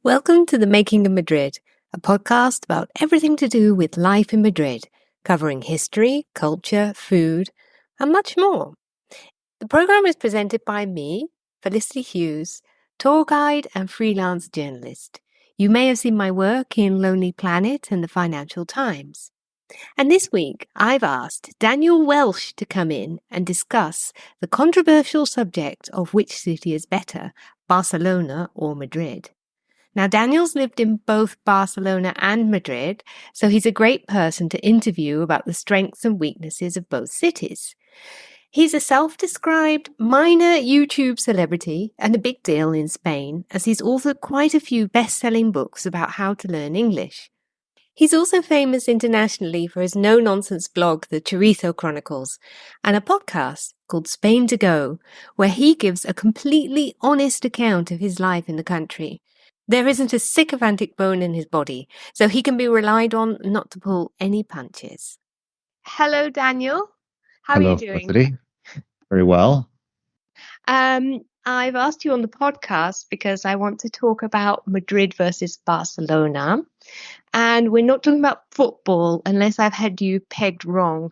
Welcome to The Making of Madrid, a podcast about everything to do with life in Madrid, covering history, culture, food, and much more. The program is presented by me, Felicity Hughes, tour guide and freelance journalist. You may have seen my work in Lonely Planet and the Financial Times. And this week, I've asked Daniel Welsch to come in and discuss the controversial subject of which city is better, Barcelona or Madrid. Now, Daniel's lived in both Barcelona and Madrid, so he's a great person to interview about the strengths and weaknesses of both cities. He's a self-described minor YouTube celebrity and a big deal in Spain, as he's authored quite a few best-selling books about how to learn English. He's also famous internationally for his no-nonsense blog, The Chorizo Chronicles, and a podcast called Spain to Go, where he gives a completely honest account of his life in the country. There isn't a sycophantic bone in his body, so he can be relied on not to pull any punches. Hello, Daniel. How are you doing? Felicity. Very well. I've asked you on the podcast because I want to talk about Madrid versus Barcelona. And we're not talking about football unless I've had you pegged wrong.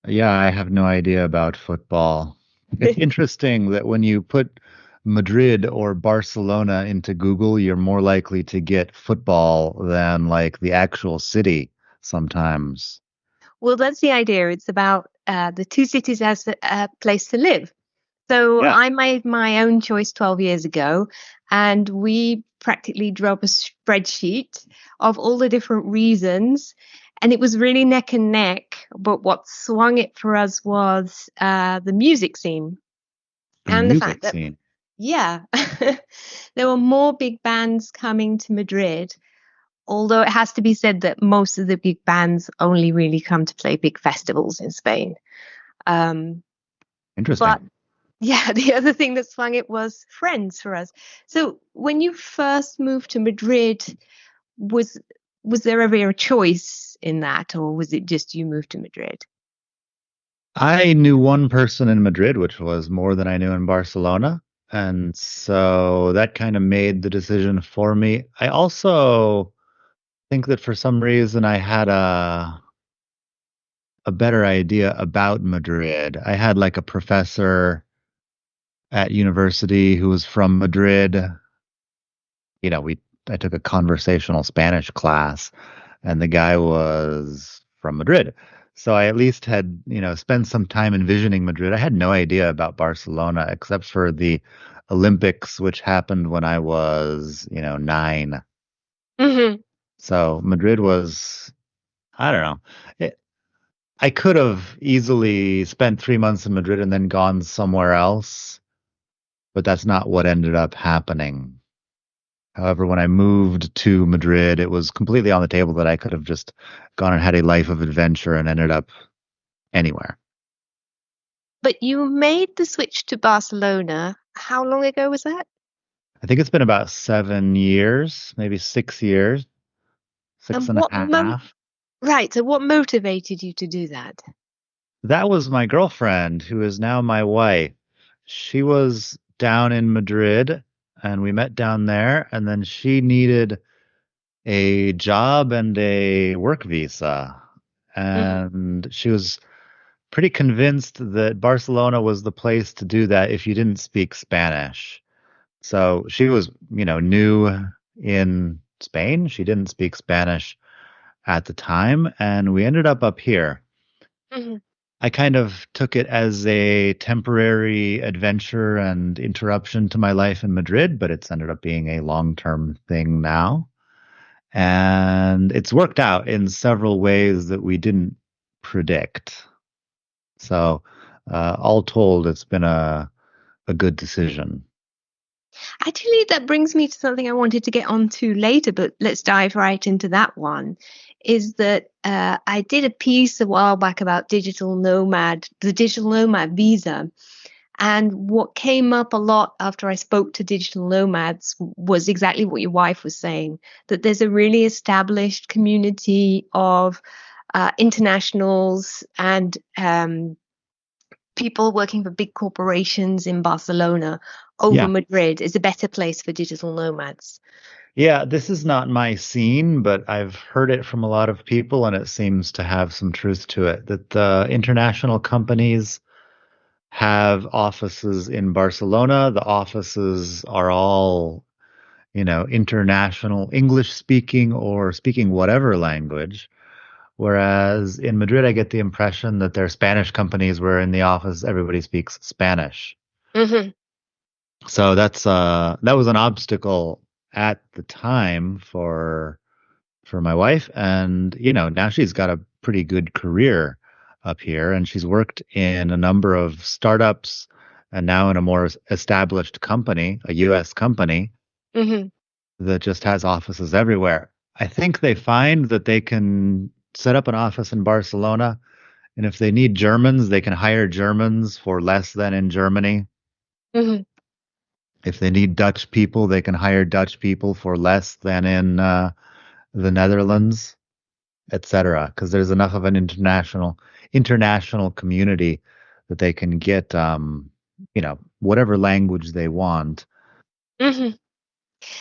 Yeah, I have no idea about football. It's interesting that when you put Madrid or Barcelona into Google, you're more likely to get football than like the actual city sometimes. Well, that's the idea. It's about the two cities as a place to live. So Yeah. I made my own choice 12 years ago, and we practically drew up a spreadsheet of all the different reasons. And it was really neck and neck. But what swung it for us was the music scene. The And the fact music that, scene. yeah, there were more big bands coming to Madrid. Although it has to be said that most of the big bands only really come to play big festivals in Spain. Interesting. But yeah, the other thing that swung it was friends for us. So when you first moved to Madrid, was there ever a choice in that, or was it just you moved to Madrid? I knew one person in Madrid, which was more than I knew in Barcelona. And so that kind of made the decision for me. I also think that for some reason I had a better idea about Madrid. I had like a professor at university who was from Madrid. I took a conversational Spanish class and the guy was from Madrid. So I at least had, spent some time envisioning Madrid. I had no idea about Barcelona except for the Olympics, which happened when I was, 9. Mm-hmm. So Madrid was, I don't know. I could have easily spent 3 months in Madrid and then gone somewhere else, but that's not what ended up happening. However, when I moved to Madrid, it was completely on the table that I could have just gone and had a life of adventure and ended up anywhere. But you made the switch to Barcelona. How long ago was that? I think it's been about 7 years, maybe 6 years, six And and a half. right, so what motivated you to do that? That was my girlfriend, who is now my wife. She was down in Madrid and we met down there, and then she needed a job and a work visa. Mm-hmm. And she was pretty convinced that Barcelona was the place to do that if you didn't speak Spanish. So she was, new in Spain. She didn't speak Spanish at the time, and we ended up here. Mm-hmm. I kind of took it as a temporary adventure and interruption to my life in Madrid, but it's ended up being a long-term thing now. And it's worked out in several ways that we didn't predict. So, all told, it's been a good decision. Actually, that brings me to something I wanted to get onto later, but let's dive right into that one. Is that I did a piece a while back about the digital nomad visa. And what came up a lot after I spoke to digital nomads was exactly what your wife was saying, that there's a really established community of internationals and people working for big corporations in Barcelona over Yeah. Madrid is a better place for digital nomads. Yeah, this is not my scene, but I've heard it from a lot of people, and it seems to have some truth to it that the international companies have offices in Barcelona. The offices are all, international English speaking or speaking whatever language. Whereas in Madrid, I get the impression that they're Spanish companies where in the office everybody speaks Spanish. Hmm. So that was an obstacle at the time for my wife, and now she's got a pretty good career up here, and she's worked in a number of startups and now in a more established company, a US company Hmm. that just has offices everywhere. I think they find that they can set up an office in Barcelona, and if they need Germans, they can hire Germans for less than in Germany. Hmm. If they need Dutch people, they can hire Dutch people for less than in the Netherlands, etc. Because there's enough of an international community that they can get whatever language they want. Hmm.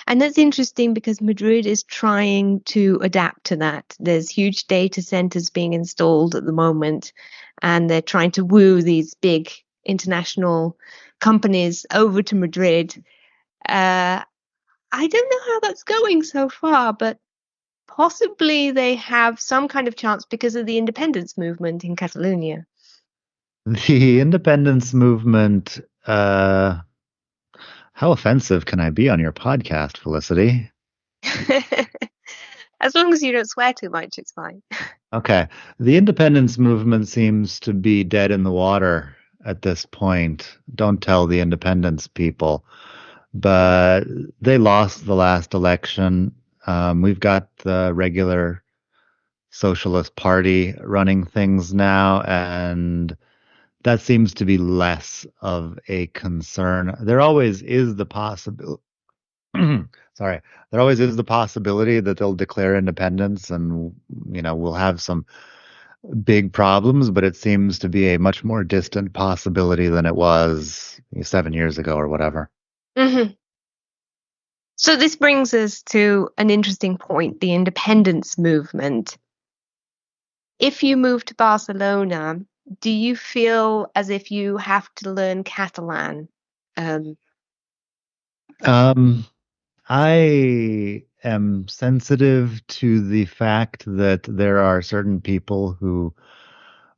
And that's interesting because Madrid is trying to adapt to that. There's huge data centers being installed at the moment, and they're trying to woo these big international companies over to Madrid. Uh, I don't know how that's going so far, but possibly they have some kind of chance because of the independence movement in Catalonia. The independence movement. How offensive can I be on your podcast, Felicity? As long as you don't swear too much, it's fine. Okay. The independence movement seems to be dead in the water at this point. Don't tell the independence people. But they lost the last election. We've got the regular Socialist Party running things now, and that seems to be less of a concern. There always is the possibility. Sorry, there always is the possibility that they'll declare independence, and we'll have some big problems, but it seems to be a much more distant possibility than it was 7 years ago or whatever. Hmm. So this brings us to an interesting point, the independence movement. If you move to Barcelona, do you feel as if you have to learn Catalan? Um, Um, I am sensitive to the fact that there are certain people who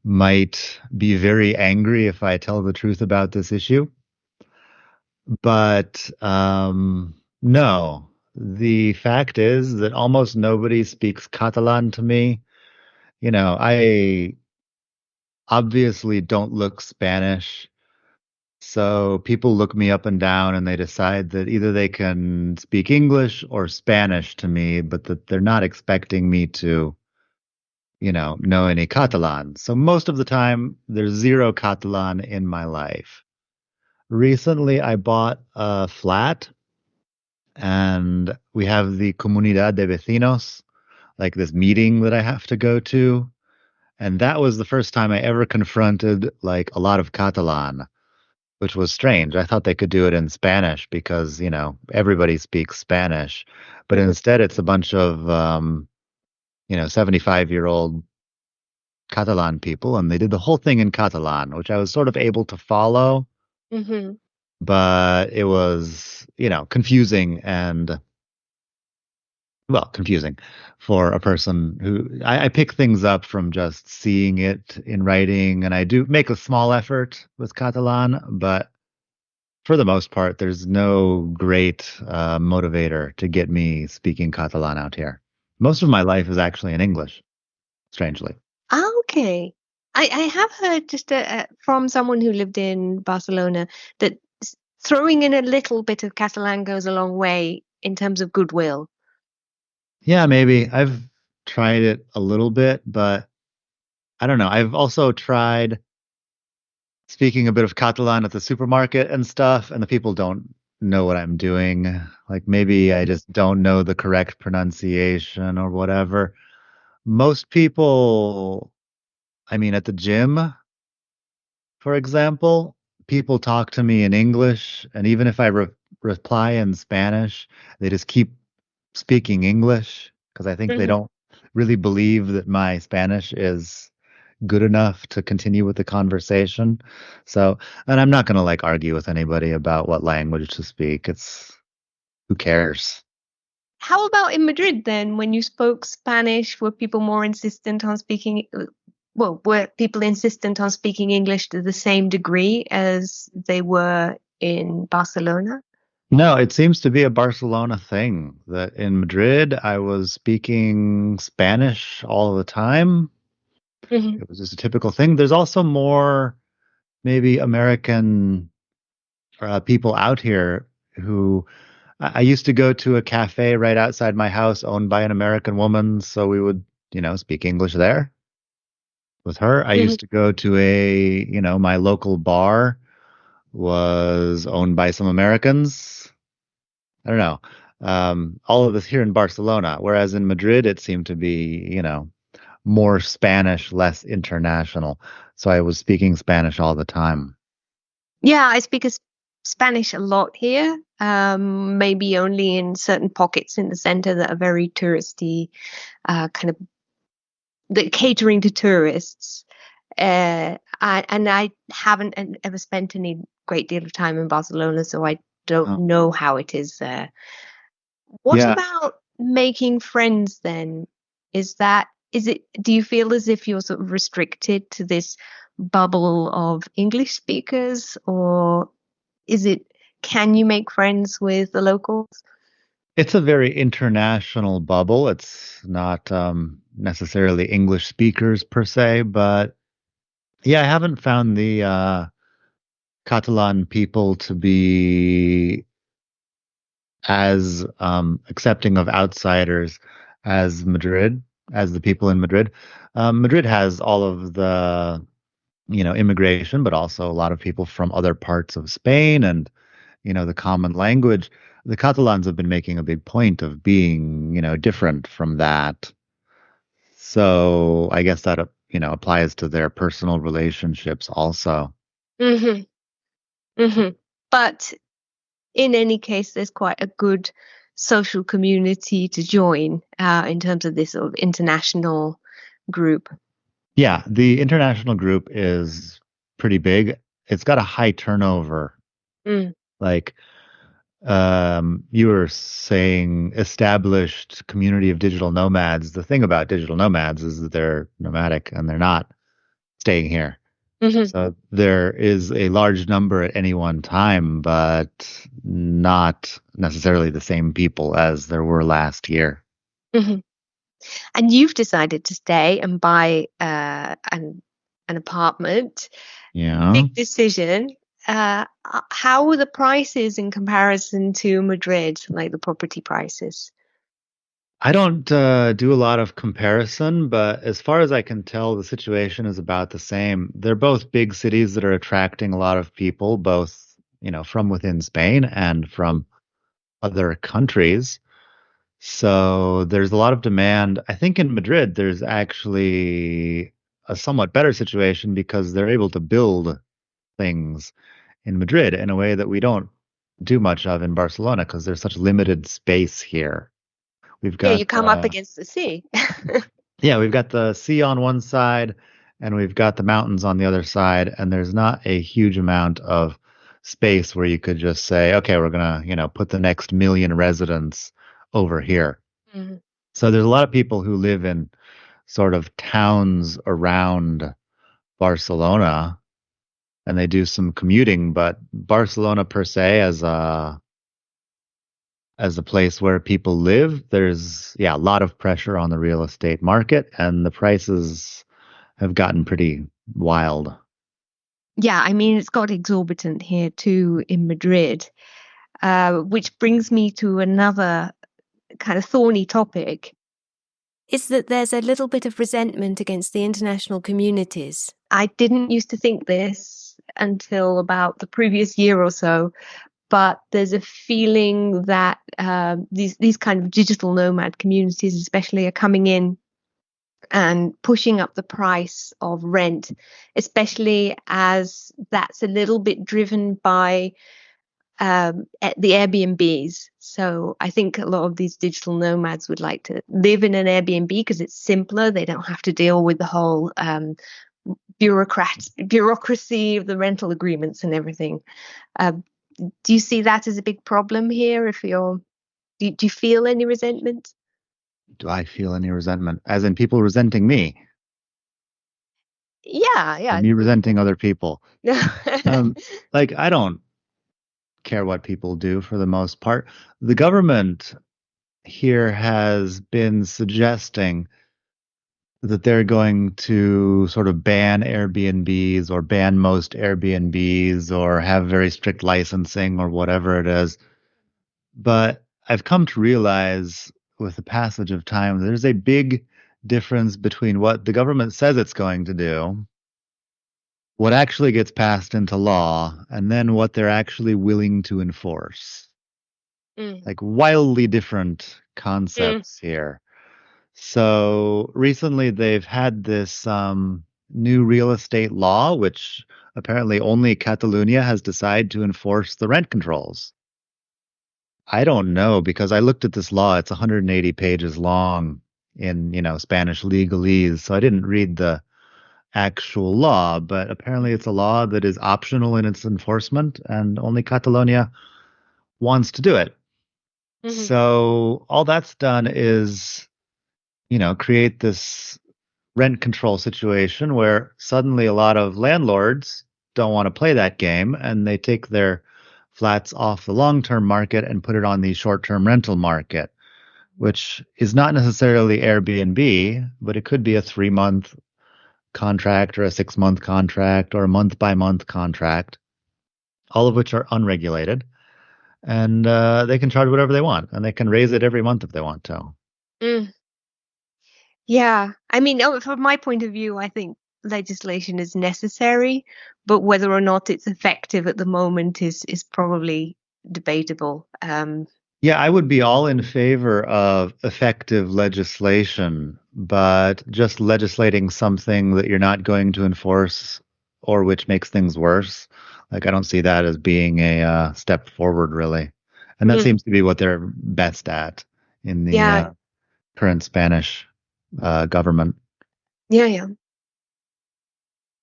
might be very angry if I tell the truth about this issue. But no, the fact is that almost nobody speaks Catalan to me. I obviously don't look Spanish. So people look me up and down and they decide that either they can speak English or Spanish to me, but that they're not expecting me to, know any Catalan. So most of the time, there's zero Catalan in my life. Recently, I bought a flat and we have the Comunidad de Vecinos, like this meeting that I have to go to. And that was the first time I ever confronted like a lot of Catalan, which was strange. I thought they could do it in Spanish because, everybody speaks Spanish. But instead, it's a bunch of, 75-year-old Catalan people, and they did the whole thing in Catalan, which I was sort of able to follow, mhm, but it was, confusing and, well, confusing for a person who I pick things up from just seeing it in writing, and I do make a small effort with Catalan, but for the most part, there's no great motivator to get me speaking Catalan out here. Most of my life is actually in English, strangely. Okay. I have heard just from someone who lived in Barcelona that throwing in a little bit of Catalan goes a long way in terms of goodwill. Yeah, maybe. I've tried it a little bit, but I don't know. I've also tried speaking a bit of Catalan at the supermarket and stuff, and the people don't know what I'm doing. Like maybe I just don't know the correct pronunciation or whatever. Most people, I mean, at the gym, for example, people talk to me in English, and even if I reply in Spanish, they just keep speaking English because I think they Hmm. don't really believe that my Spanish is good enough to continue with the conversation. So, and I'm not going to like argue with anybody about what language to speak. It's who cares? How about in Madrid then, when you spoke Spanish, were people more insistent on speaking, well, were people insistent on speaking English to the same degree as they were in Barcelona? No, it seems to be a Barcelona thing that in Madrid I was speaking Spanish all the time. Hmm. It was just a typical thing. There's also more maybe American people out here who I used to go to a cafe right outside my house owned by an American woman, so we would, speak English there with her. I Hmm. used to go to my local bar was owned by some Americans. I don't know. All of this here in Barcelona, whereas in Madrid it seemed to be, more Spanish, less international. So I was speaking Spanish all the time. Yeah, I speak Spanish a lot here, maybe only in certain pockets in the center that are very touristy, kind of that catering to tourists. And I haven't ever spent any great deal of time in Barcelona, so I don't Oh. know how it is there. What Yeah, about making friends then? Do you feel as if you're sort of restricted to this bubble of English speakers, or is it, can you make friends with the locals? it's a very international bubble. It's not necessarily English speakers per se, but yeah, I haven't found the Catalan people to be as accepting of outsiders as Madrid, as the people in Madrid. Madrid has all of the, immigration, but also a lot of people from other parts of Spain and, the common language. The Catalans have been making a big point of being, different from that. So I guess that, applies to their personal relationships also. Hmm. Hmm. But in any case, there's quite a good social community to join in terms of this sort of international group. Yeah, the international group is pretty big. It's got a high turnover. Mm. Like you were saying, established community of digital nomads. The thing about digital nomads is that they're nomadic and they're not staying here. Hmm. So there is a large number at any one time, but not necessarily the same people as there were last year. Hmm. And you've decided to stay and buy an apartment. Yeah. Big decision. How were the prices in comparison to Madrid, like the property prices? I don't do a lot of comparison, but as far as I can tell, the situation is about the same. They're both big cities that are attracting a lot of people, both, from within Spain and from other countries. So there's a lot of demand. I think in Madrid, there's actually a somewhat better situation because they're able to build things in Madrid in a way that we don't do much of in Barcelona because there's such limited space here. We've Yeah, got you come up against the sea. Yeah, we've got the sea on one side and we've got the mountains on the other side, and there's not a huge amount of space where you could just say, okay, we're gonna, put the next million residents over here. Mhm. So there's a lot of people who live in sort of towns around Barcelona and they do some commuting, but Barcelona per se as a place where people live, there's a lot of pressure on the real estate market and the prices have gotten pretty wild. Yeah, I mean, it's got exorbitant here too in Madrid, which brings me to another kind of thorny topic. Is that there's a little bit of resentment against the international communities. I didn't used to think this until about the previous year or so, but there's a feeling that these kind of digital nomad communities, especially, are coming in and pushing up the price of rent, especially as that's a little bit driven by at the Airbnbs. So I think a lot of these digital nomads would like to live in an Airbnb because it's simpler. They don't have to deal with the whole bureaucracy of the rental agreements and everything. Uh, do you see that as a big problem here? If you're, do you feel any resentment? Do I feel any resentment? As in people resenting me Yeah, or yeah. me resenting other people? Um, like I don't care what people do for the most part. The government here has been suggesting that they're going to sort of ban Airbnbs or ban most Airbnbs or have very strict licensing or whatever it is. But I've come to realize with the passage of time, there's a big difference between what the government says it's going to do, what actually gets passed into law, and then what they're actually willing to enforce. Mm, Like wildly different mm, concepts here. So recently they've had this new real estate law, which apparently only Catalonia has decided to enforce the rent controls. I don't know because I looked at this law. It's 180 pages long in, Spanish legalese. So I didn't read the actual law, but apparently it's a law that is optional in its enforcement and only Catalonia wants to do it. mhm, So all that's done is, create this rent control situation where suddenly a lot of landlords don't want to play that game and they take their flats off the long-term market and put it on the short-term rental market, which is not necessarily Airbnb, but it could be a 3-month contract or a 6-month contract or a month-by-month contract, all of which are unregulated. And they can charge whatever they want, and they can raise it every month if they want to. mm. Yeah, I mean, from my point of view, I think legislation is necessary, but whether or not it's effective at the moment is probably debatable. Yeah, I would be all in favor of effective legislation, but just legislating something that you're not going to enforce or which makes things worse, like I don't see that as being a step forward, really. And that mm, seems to be what they're best at in the yeah, current Spanish government. yeah, yeah.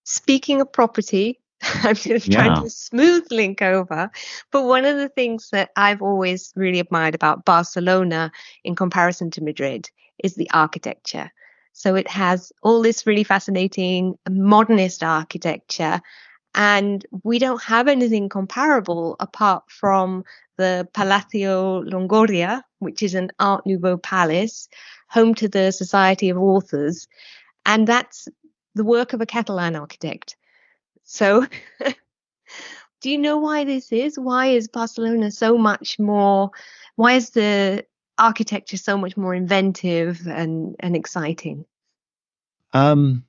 Speaking of property, I'm just trying Yeah. to smooth link over. But one of the things that I've always really admired about Barcelona in comparison to Madrid is the architecture. So it has all this really fascinating modernist architecture, and we don't have anything comparable apart from the Palacio Longoria, which is an Art Nouveau palace, home to the Society of Authors, and that's the work of a Catalan architect. So, do you know why this is? Why is Barcelona so much more? Why is the architecture so much more inventive and exciting? Um,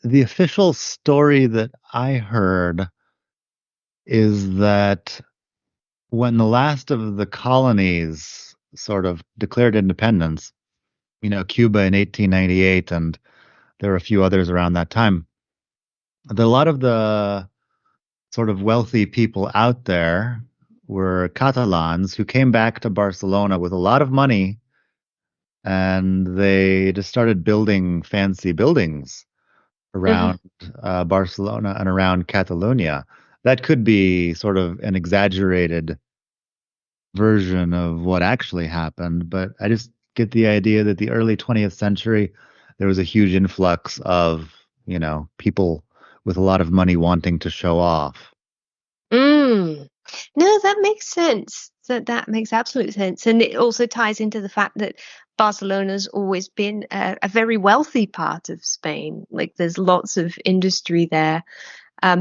the official story that I heard is that when the last of the colonies sort of declared independence, Cuba in 1898, and there were a few others around that time, a lot of the sort of wealthy people out there were Catalans who came back to Barcelona with a lot of money and they just started building fancy buildings Hmm. around Barcelona and around Catalonia. That could be sort of an exaggerated version of what actually happened, but I just get the idea that the early 20th century, there was a huge influx of, people with a lot of money wanting to show off. Mm. No, that makes sense. That makes absolute sense, and it also ties into the fact that Barcelona's always been a very wealthy part of Spain. Like there's lots of industry there.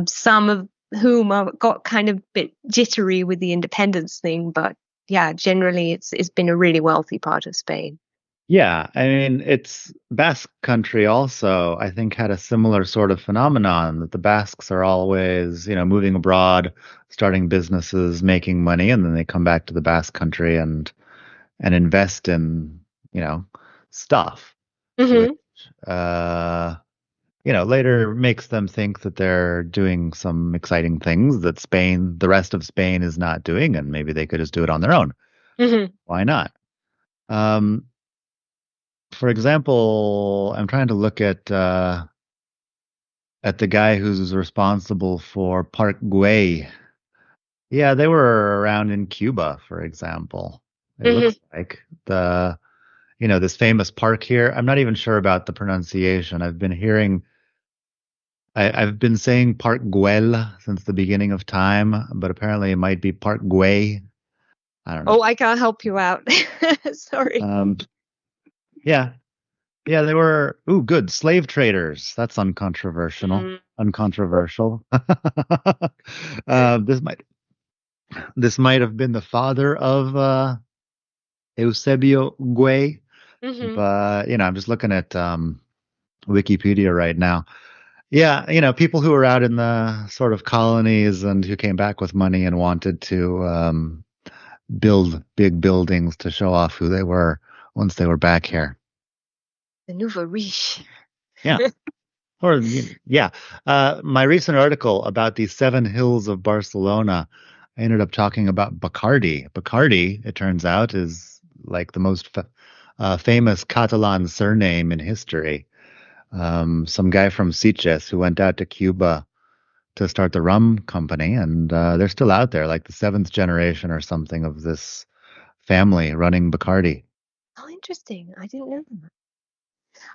Some of whom are, got kind of bit jittery with the independence thing, but yeah, generally it's been a really wealthy part of Spain. Yeah, I mean, it's Basque country also, I think, had a similar sort of phenomenon that the Basques are always, moving abroad, starting businesses, making money, and then they come back to the Basque country and invest in, you know, stuff, which Hmm. uh later makes them think that they're doing some exciting things that the rest of Spain is not doing, and maybe they could just do it on their own. Hmm. Why not? Um, for example, I'm trying to look at the guy who's responsible for Park Güell. Yeah, they were around in Cuba, for example. It Hmm. looks like this famous park here. I'm not even sure about the pronunciation. I've been saying Park Güell since the beginning of time, but apparently it might be Park Güell. I don't know. Oh, I can't help you out. Sorry. Um, yeah, yeah, they were, good, slave traders. That's uncontroversial. Mm. Uncontroversial. Uh, this might this might have been the father of Eusebio Güell, Hmm. but I'm just looking at Wikipedia right now. Yeah, people who were out in the sort of colonies and who came back with money and wanted to build big buildings to show off who they were once they were back here. The nouveau riche. Yeah. Or, yeah. My recent article about the seven hills of Barcelona, I ended up talking about Bacardi. Bacardi, it turns out, is like the most famous Catalan surname in history. Some guy from Sitges who went out to Cuba to start the rum company, and they're still out there, like the seventh generation or something of this family running Bacardi. Oh, interesting. I didn't know that.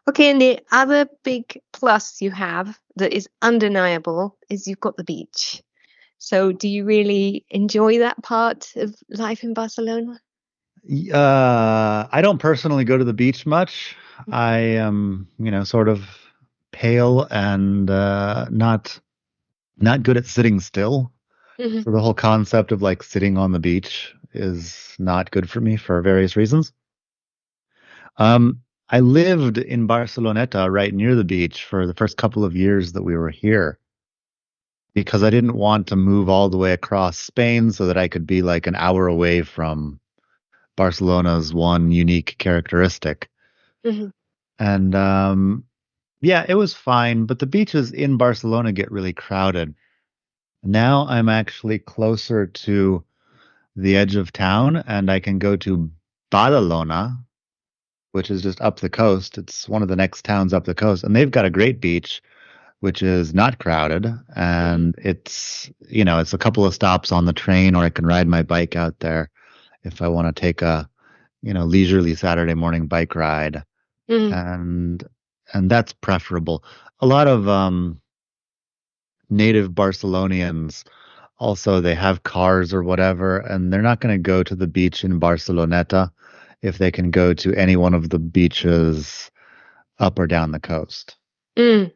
Okay, and the other big plus you have that is undeniable is you've got the beach. So, do you really enjoy that part of life in Barcelona? I don't personally go to the beach much. I am, sort of pale and not good at sitting still. Hmm. So the whole concept of like sitting on the beach is not good for me for various reasons. I lived in Barceloneta right near the beach for the first couple of years that we were here because I didn't want to move all the way across Spain so that I could be like an hour away from Barcelona's one unique characteristic. Hmm. And yeah, it was fine, but the beaches in Barcelona get really crowded. Now I'm actually closer to the edge of town and I can go to Badalona, which is just up the coast. It's one of the next towns up the coast, and they've got a great beach, which is not crowded. Hmm. And it's a couple of stops on the train, or I can ride my bike out there if I want to take a, leisurely Saturday morning bike ride. Hmm. And that's preferable. A lot of native Barcelonians also they have cars or whatever, and they're not going to go to the beach in Barceloneta if they can go to any one of the beaches up or down the coast. Mm.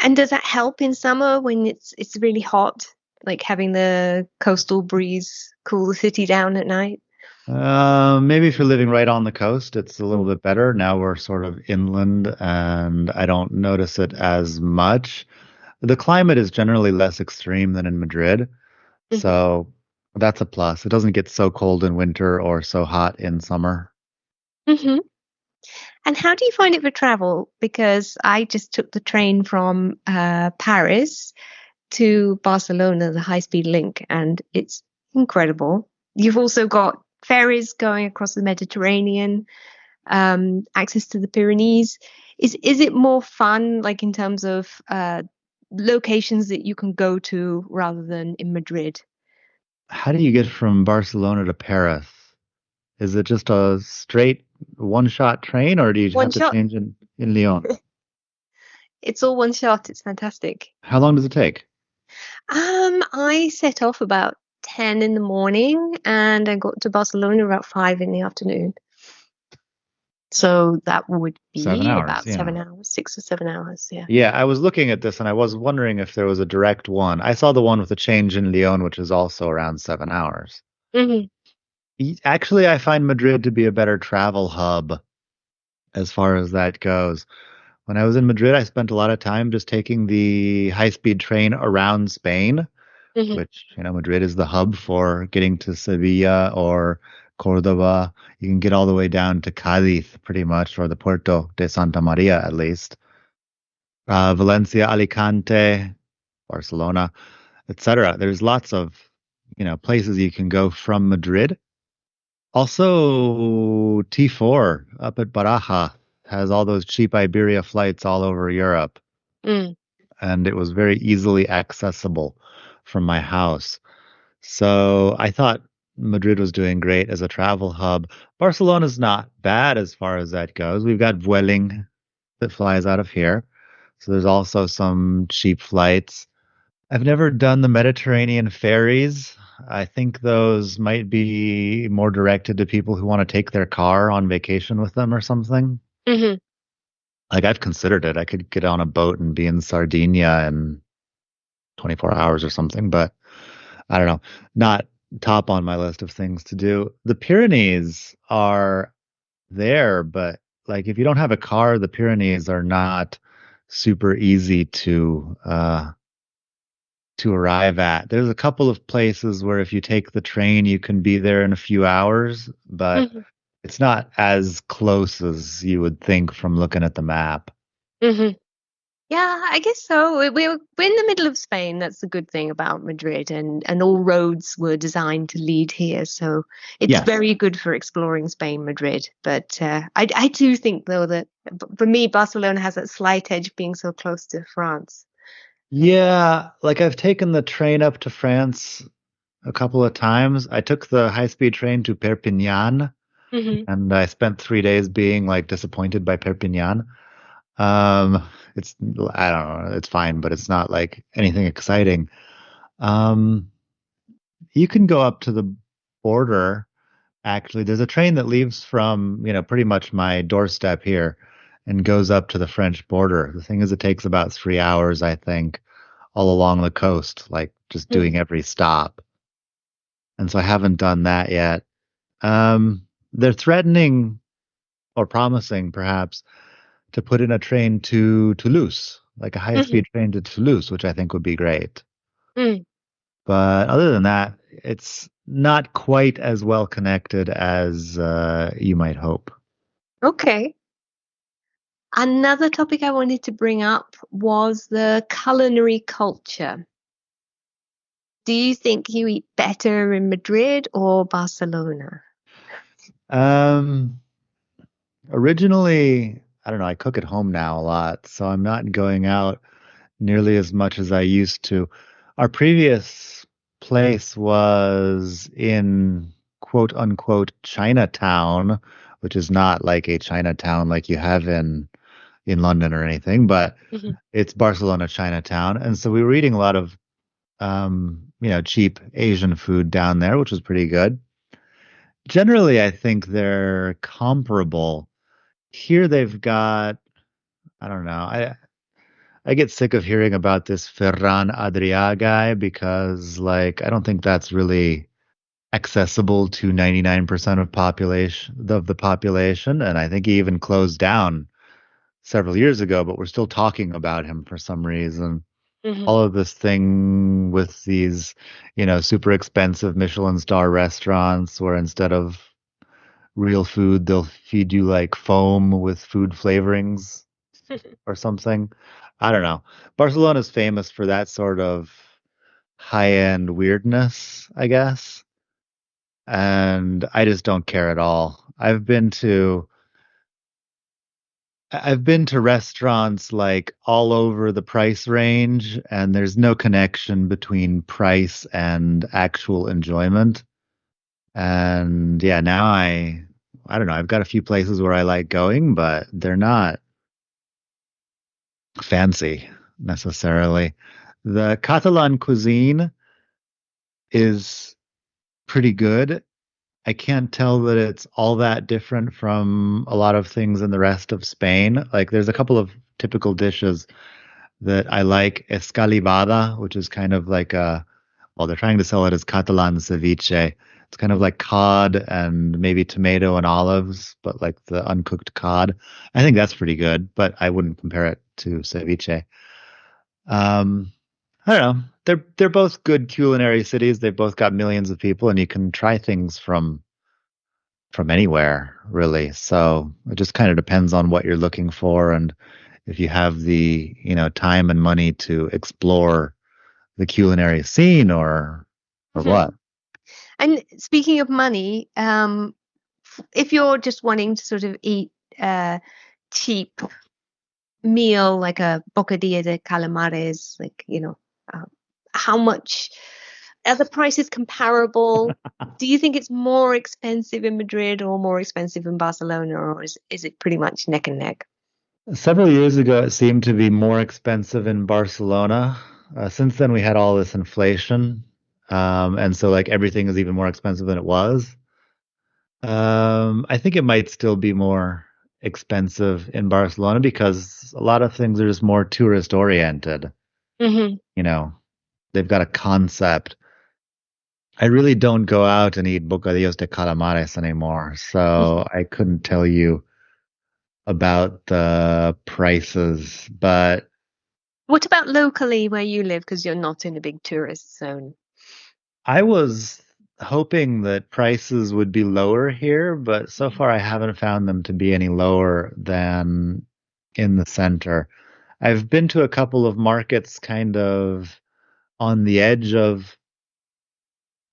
And does that help in summer when it's really hot, like having the coastal breeze cool the city down at night? Maybe if you're living right on the coast, it's a little Mm. bit better. Now we're sort of inland, and I don't notice it as much. The climate is generally less extreme than in Madrid, Hmm. so that's a plus. It doesn't get so cold in winter or so hot in summer. Hmm. And how do you find it for travel? Because I just took the train from Paris to Barcelona, the high-speed link, and it's incredible. You've also got ferries going across the Mediterranean, access to the Pyrenees. Is it more fun, like in terms of locations that you can go to rather than in Madrid? How do you get from Barcelona to Paris? Is it just a straight one-shot train, or do you One have to shot. change in Lyon? It's all one shot. It's fantastic. How long does it take? I set off about 10 in the morning and I got to Barcelona about 5 in the afternoon. So that would 7 be hours, about yeah. 7 hours, 6 or 7 hours. Yeah. Yeah, I was looking at this and I was wondering if there was a direct one. I saw the one with the change in Lyon, which is also around 7 hours. Hmm. Actually, I find Madrid to be a better travel hub as far as that goes. When I was in Madrid, I spent a lot of time just taking the high-speed train around Spain, Hmm. which, Madrid is the hub for getting to Sevilla or Cordoba. You can get all the way down to Cádiz pretty much, or the Puerto de Santa Maria at least. Valencia, Alicante, Barcelona, etc. There's lots of, places you can go from Madrid. Also, T4 up at Baraja has all those cheap Iberia flights all over Europe, Mm. and it was very easily accessible from my house. So I thought Madrid was doing great as a travel hub. Barcelona's not bad as far as that goes. We've got Vueling that flies out of here. So there's also some cheap flights. I've never done the Mediterranean ferries. I think those might be more directed to people who want to take their car on vacation with them or something. Hmm. Like I've considered it. I could get on a boat and be in Sardinia in 24 hours or something, but I don't know. Not top on my list of things to do. The Pyrenees are there, but like if you don't have a car, the Pyrenees are not super easy to arrive at. There's a couple of places where if you take the train, you can be there in a few hours, but Hmm. it's not as close as you would think from looking at the map. Hmm. Yeah, I guess so. We're in the middle of Spain. That's the good thing about Madrid, and all roads were designed to lead here, so it's Yes. very good for exploring Spain, Madrid. But I do think though that for me, Barcelona has that slight edge being so close to France. Yeah, like I've taken the train up to France a couple of times. I took the high-speed train to Perpignan, Hmm. and I spent 3 days being like disappointed by Perpignan. Um, it's I don't know, it's fine, but it's not like anything exciting. Um, you can go up to the border. Actually, there's a train that leaves from, pretty much my doorstep here and goes up to the French border. The thing is, it takes about 3 hours, I think, all along the coast, like just doing every stop. And so I haven't done that yet. They're threatening or promising, perhaps, to put in a train to Toulouse, like a Hmm. high-speed train to Toulouse, which I think would be great. Mm. But other than that, it's not quite as well connected as you might hope. Okay. Another topic I wanted to bring up was the culinary culture. Do you think you eat better in Madrid or Barcelona? Um, Originally, I don't know, I cook at home now a lot, so I'm not going out nearly as much as I used to. Our previous place was in quote unquote Chinatown, which is not like a Chinatown like you have in London or anything, but Hmm. it's Barcelona Chinatown. And so we were eating a lot of cheap Asian food down there, which was pretty good. Generally, I think they're comparable. Here they've got, I don't know. I get sick of hearing about this Ferran Adrià guy because like I don't think that's really accessible to 99% of the population, and I think he even closed down several years ago, but we're still talking about him for some reason. Hmm. All of this thing with these, super expensive Michelin star restaurants where instead of real food, they'll feed you like foam with food flavorings or something. I don't know. Barcelona's famous for that sort of high-end weirdness, I guess. And I just don't care at all. I've been to restaurants like all over the price range, and there's no connection between price and actual enjoyment. And yeah, now I don't know, I've got a few places where I like going, but they're not fancy necessarily. The Catalan cuisine is pretty good. I can't tell that it's all that different from a lot of things in the rest of Spain. Like there's a couple of typical dishes that I like. Escalivada, which is kind of like well, they're trying to sell it as Catalan ceviche. It's kind of like cod and maybe tomato and olives, but like the uncooked cod. I think that's pretty good, but I wouldn't compare it to ceviche. Um, I don't know. They're both good culinary cities. They've both got millions of people, and you can try things from anywhere, really. So it just kind of depends on what you're looking for and if you have the, time and money to explore the culinary scene or Mhm. what. And speaking of money, if you're just wanting to sort of eat a cheap meal like a bocadillo de calamares, like, um, how much are the prices comparable? Do you think it's more expensive in Madrid or more expensive in Barcelona, or is it pretty much neck and neck? Several years ago, it seemed to be more expensive in Barcelona. Since then, we had all this inflation. And so like everything is even more expensive than it was. I think it might still be more expensive in Barcelona because a lot of things are just more tourist oriented. Hmm. You know, they've got a concept. I really don't go out and eat bocadillos de calamares anymore, so I couldn't tell you about the prices, but What about locally where you live? Because you're not in a big tourist zone. I was hoping that prices would be lower here, but so far I haven't found them to be any lower than in the center. I've been to a couple of markets kind of on the edge of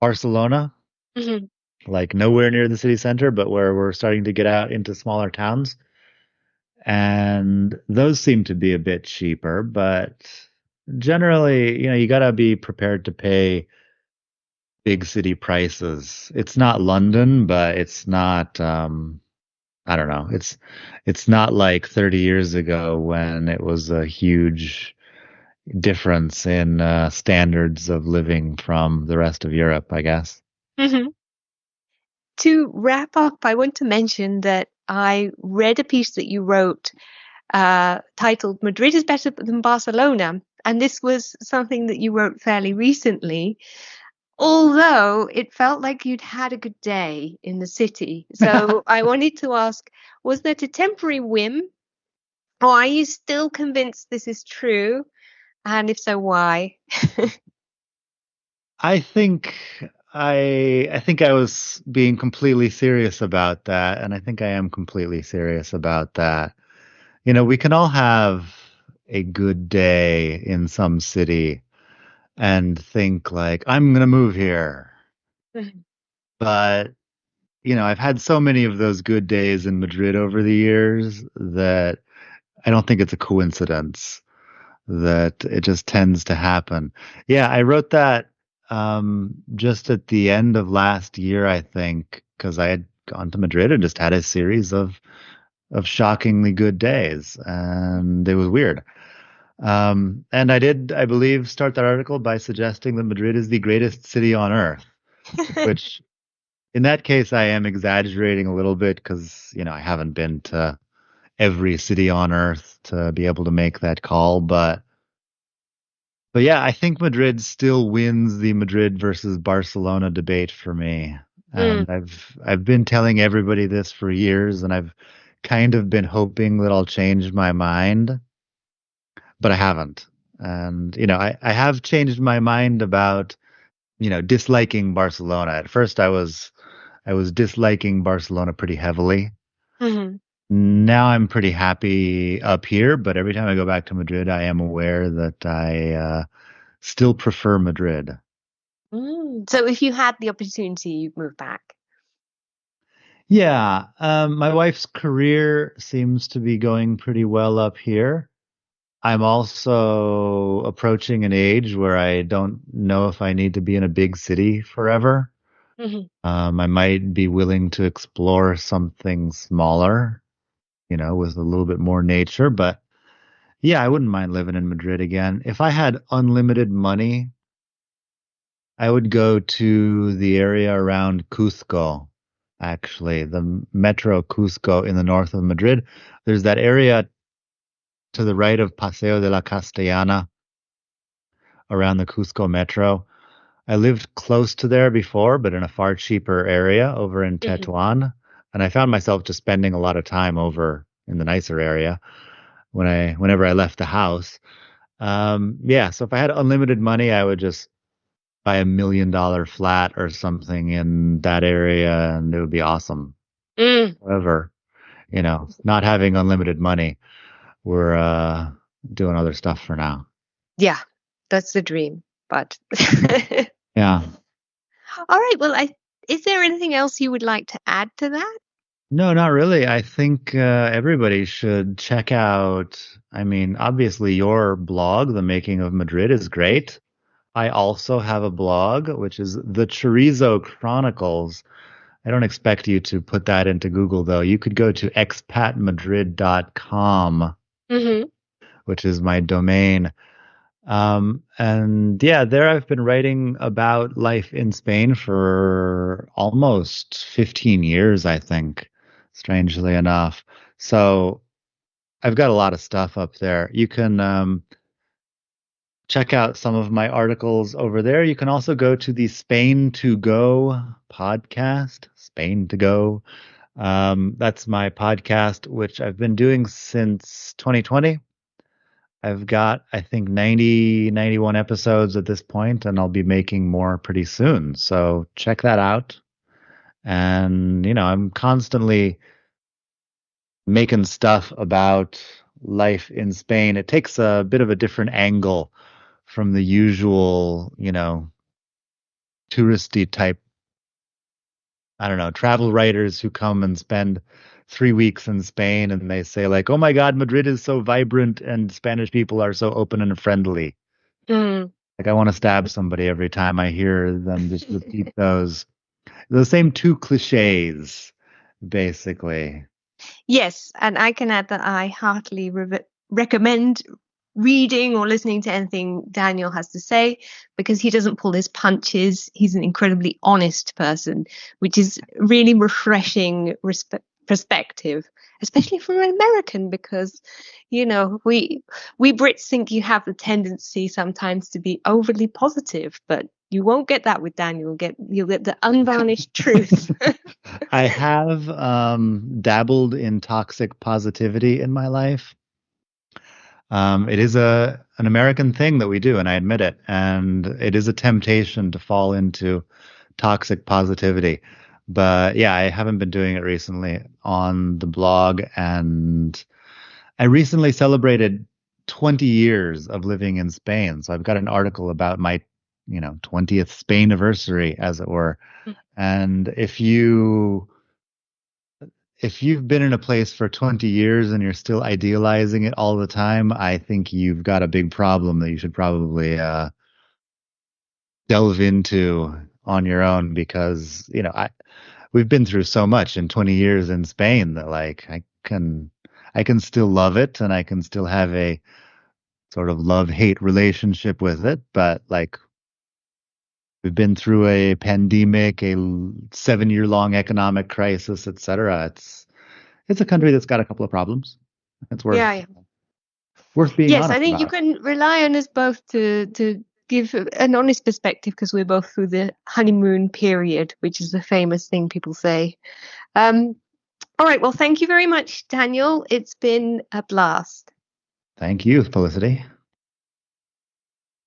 Barcelona, Hmm. like nowhere near the city center, but where we're starting to get out into smaller towns. And those seem to be a bit cheaper, but generally, you got to be prepared to pay big city prices. It's not London, but it's not I don't know. It's not like 30 years ago when it was a huge difference in standards of living from the rest of Europe, I guess. Hmm. To wrap up, I want to mention that I read a piece that you wrote titled Madrid is Better Than Barcelona. And this was something that you wrote fairly recently, although it felt like you'd had a good day in the city. So I wanted to ask, was that a temporary whim, or are you still convinced this is true? And if so, why? I think I was being completely serious about that, and I think I am completely serious about that. We can all have a good day in some city and think like, I'm gonna move here. But, I've had so many of those good days in Madrid over the years that I don't think it's a coincidence that it just tends to happen. Yeah, I wrote that just at the end of last year, I think, because I had gone to Madrid and just had a series of shockingly good days, and it was weird. And I did, I believe, start that article by suggesting that Madrid is the greatest city on earth, which in that case I am exaggerating a little bit because, I haven't been to every city on earth to be able to make that call, but yeah, I think Madrid still wins the Madrid versus Barcelona debate for me. Mm. And I've been telling everybody this for years, and I've kind of been hoping that I'll change my mind, but I haven't. And I have changed my mind about, disliking Barcelona. At first I was disliking Barcelona pretty heavily. Mhm. Now I'm pretty happy up here, but every time I go back to Madrid, I am aware that I still prefer Madrid. Mm. So if you had the opportunity, you'd move back. Yeah, my wife's career seems to be going pretty well up here. I'm also approaching an age where I don't know if I need to be in a big city forever. Mhm. I might be willing to explore something smaller, with a little bit more nature. But yeah, I wouldn't mind living in Madrid again. If I had unlimited money, I would go to the area around Cusco, actually, the Metro Cusco in the north of Madrid. There's that area to the right of Paseo de la Castellana around the Cusco Metro. I lived close to there before, but in a far cheaper area over in Mhm. Tetuan. And I found myself just spending a lot of time over in the nicer area whenever I left the house. Yeah, so if I had unlimited money, I would just buy $1 million flat or something in that area, and it would be awesome. Mm. However, not having unlimited money, we're doing other stuff for now. Yeah, that's the dream. But Yeah. all right. Well, is there anything else you would like to add to that? No, not really. I think everybody should check out, I mean, obviously your blog, The Making of Madrid, is great. I also have a blog, which is The Chorizo Chronicles. I don't expect you to put that into Google, though. You could go to expatmadrid.com, Mm-hmm. which is my domain. And yeah, there I've been writing about life in Spain for almost 15 years, I think, strangely enough. So I've got a lot of stuff up there. You can check out some of my articles over there. You can also go to the Spain to Go podcast, Spain to Go. That's my podcast, which I've been doing since 2020. I've got, I think, 91 episodes at this point, and I'll be making more pretty soon. So check that out. And, I'm constantly making stuff about life in Spain. It takes a bit of a different angle from the usual, touristy type, I don't know, travel writers who come and spend 3 weeks in Spain and they say, like, oh my God, Madrid is so vibrant and Spanish people are so open and friendly. Mm. Like, I want to stab somebody every time I hear them just repeat the same two cliches, basically. Yes, and I can add that I heartily recommend reading or listening to anything Daniel has to say because he doesn't pull his punches. He's an incredibly honest person, which is really refreshing perspective, especially from an American, because we Brits think you have the tendency sometimes to be overly positive, but you won't get that with Daniel. You'll get the unvarnished truth. I have dabbled in toxic positivity in my life. It is an American thing that we do, and I admit it. And it is a temptation to fall into toxic positivity. But yeah, I haven't been doing it recently on the blog. And I recently celebrated 20 years of living in Spain. So I've got an article about my, 20th Spain anniversary, as it were. And if you've been in a place for 20 years and you're still idealizing it all the time, I think you've got a big problem that you should probably delve into on your own because, we've been through so much in 20 years in Spain that like I can still love it and I can still have a sort of love-hate relationship with it, but like we've been through a pandemic, a 7-year long economic crisis, etc. It's a country that's got a couple of problems. It's Yeah. worth being Yes, honest I think you about. can rely on us both to give an honest perspective because we're both through the honeymoon period, which is the famous thing people say. All right. Well, thank you very much, Daniel. It's been a blast. Thank you, Felicity.